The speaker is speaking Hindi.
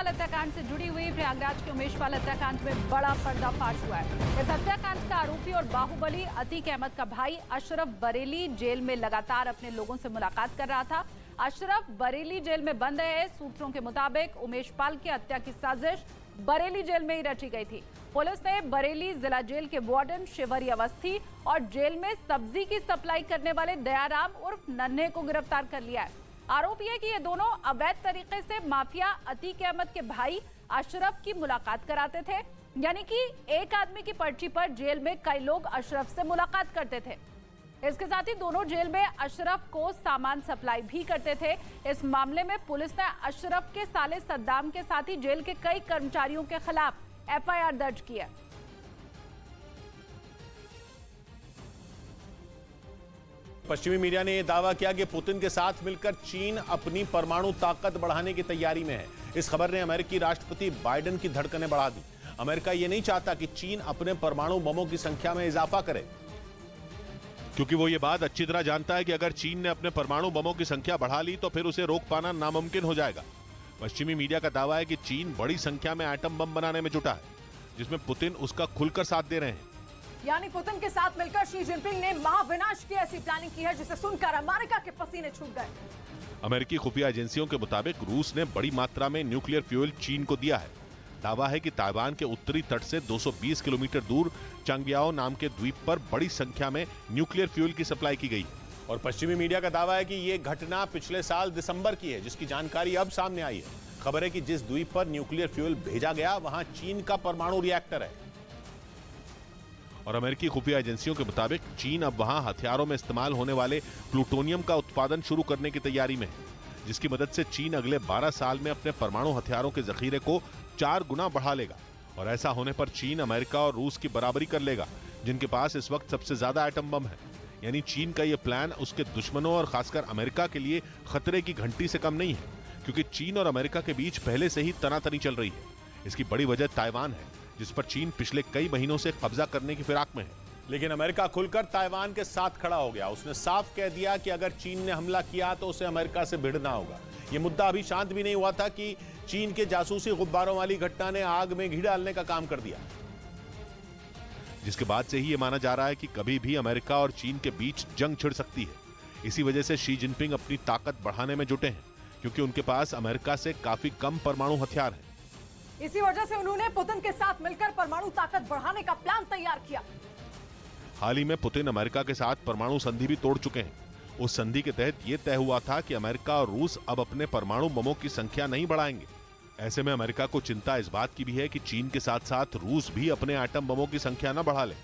पाल हत्याकांड से जुड़ी हुई प्रयागराज के उमेश पाल हत्याकांड में बड़ा पर्दाफाश हुआ है। इस हत्याकांड का आरोपी और बाहुबली अतीक अहमद का भाई अशरफ बरेली जेल में लगातार अपने लोगों से मुलाकात कर रहा था। अशरफ बरेली जेल में बंद है। सूत्रों के मुताबिक उमेश पाल की हत्या की साजिश बरेली जेल में ही रची गई थी। पुलिस ने बरेली जिला जेल के वार्डन शिवरी अवस्थी और जेल में सब्जी की सप्लाई करने वाले दयाराम उर्फ नन्हे को गिरफ्तार कर लिया है। आरोप यह है कि ये दोनों अवैध तरीके से माफिया अतीक अहमद के भाई अशरफ की मुलाकात कराते थे, यानी कि एक आदमी की पर्ची पर जेल में कई लोग अशरफ से मुलाकात करते थे। इसके साथ ही दोनों जेल में अशरफ को सामान सप्लाई भी करते थे। इस मामले में पुलिस ने अशरफ के साले सद्दाम के साथ ही जेल के कई कर्मचारियों के खिलाफ एफआईआर दर्ज की है। पश्चिमी मीडिया ने यह दावा किया कि पुतिन के साथ मिलकर चीन अपनी परमाणु ताकत बढ़ाने की तैयारी में है। इस खबर ने अमेरिकी राष्ट्रपति बाइडेन की धड़कनें बढ़ा दी। अमेरिका यह नहीं चाहता कि चीन अपने परमाणु बमों की संख्या में इजाफा करे, क्योंकि वो ये बात अच्छी तरह जानता है कि अगर चीन ने अपने परमाणु बमों की संख्या बढ़ा ली तो फिर उसे रोक पाना नामुमकिन हो जाएगा। पश्चिमी मीडिया का दावा है कि चीन बड़ी संख्या में एटम बम बनाने में जुटा है, जिसमें पुतिन उसका खुलकर साथ दे रहे हैं। यानी पुतिन के साथ मिलकर शी जिनपिंग ने महाविनाश की ऐसी प्लानिंग की है जिसे सुनकर अमेरिका के पसीने छूट गए। अमेरिकी खुफिया एजेंसियों के मुताबिक रूस ने बड़ी मात्रा में न्यूक्लियर फ्यूल चीन को दिया है। दावा है कि ताइवान के उत्तरी तट से 220 किलोमीटर दूर चांगबियाओ नाम के द्वीप पर बड़ी संख्या में न्यूक्लियर फ्यूल की सप्लाई की गई है। और पश्चिमी मीडिया का दावा है कि यह घटना पिछले साल दिसंबर की है, जिसकी जानकारी अब सामने आई है। खबर है कि जिस द्वीप पर न्यूक्लियर फ्यूल भेजा गया वहां चीन का परमाणु रिएक्टर है। और अमेरिकी खुफिया एजेंसियों के मुताबिक चीन अब वहां हथियारों में इस्तेमाल होने वाले प्लूटोनियम का उत्पादन शुरू करने की तैयारी में है, जिसकी मदद से चीन अगले 12 साल में अपने परमाणु हथियारों के जखीरे को 4 गुना बढ़ा लेगा। और ऐसा होने पर चीन अमेरिका और रूस की बराबरी कर लेगा, जिनके पास इस वक्त सबसे ज्यादा एटम बम है। यानी चीन का यह प्लान उसके दुश्मनों और खासकर अमेरिका के लिए खतरे की घंटी से कम नहीं है, क्योंकि चीन और अमेरिका के बीच पहले से ही तनातनी चल रही है। इसकी बड़ी वजह ताइवान है, जिस पर चीन पिछले कई महीनों से कब्जा करने की फिराक में है। लेकिन अमेरिका खुलकर ताइवान के साथ खड़ा हो गया। उसने साफ कह दिया कि अगर चीन ने हमला किया तो उसे अमेरिका से भिड़ना होगा। यह मुद्दा अभी शांत भी नहीं हुआ था कि चीन के जासूसी गुब्बारों वाली घटना ने आग में घी डालने का काम कर दिया, जिसके बाद से ही यह माना जा रहा है कि कभी भी अमेरिका और चीन के बीच जंग छिड़ सकती है। इसी वजह से शी जिनपिंग अपनी ताकत बढ़ाने में जुटे हैं, क्योंकि उनके पास अमेरिका से काफी कम परमाणु हथियार हैं। इसी वजह से उन्होंने पुतिन के साथ मिलकर परमाणु ताकत बढ़ाने का प्लान तैयार किया। हाल ही में पुतिन अमेरिका के साथ परमाणु संधि भी तोड़ चुके हैं। उस संधि के तहत यह तय हुआ था कि अमेरिका और रूस अब अपने परमाणु बमों की संख्या नहीं बढ़ाएंगे। ऐसे में अमेरिका को चिंता इस बात की भी है कि चीन के साथ साथ रूस भी अपने एटम बमों की संख्या न बढ़ा ले।